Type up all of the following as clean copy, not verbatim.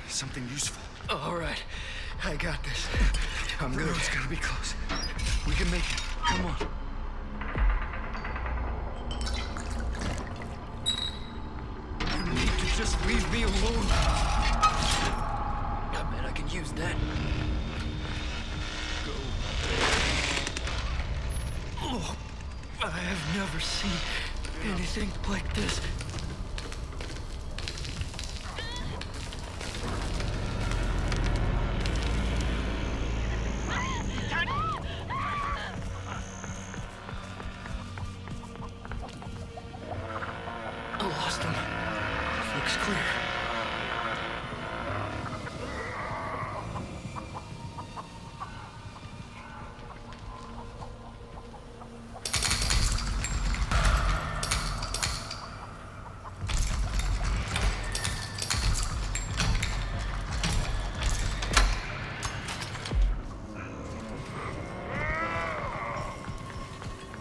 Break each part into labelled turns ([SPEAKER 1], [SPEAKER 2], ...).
[SPEAKER 1] Something useful.
[SPEAKER 2] All right. I got this. I'm
[SPEAKER 1] The
[SPEAKER 2] good.
[SPEAKER 1] road's gotta be close. We can make it. Come on.
[SPEAKER 2] You need to just leave me alone. I bet I can use that. Go. Oh, I have never seen anything like this. I lost him. Looks clear.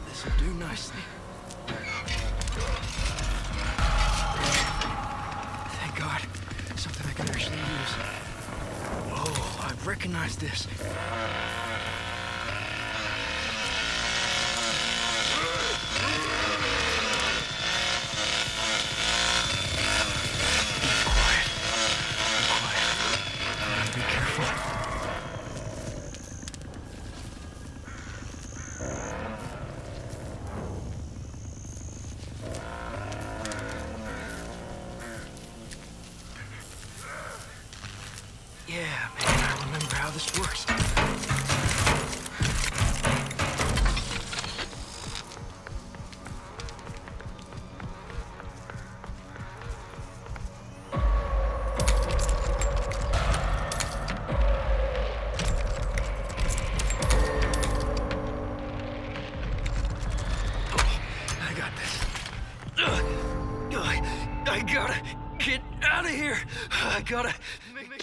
[SPEAKER 2] This'll do nicely. Thank God. Something I can actually use. Oh, I recognize this. Quiet. Quiet. Be careful. Yeah, man, I remember how this works. I got this. I gotta get out of here. I gotta make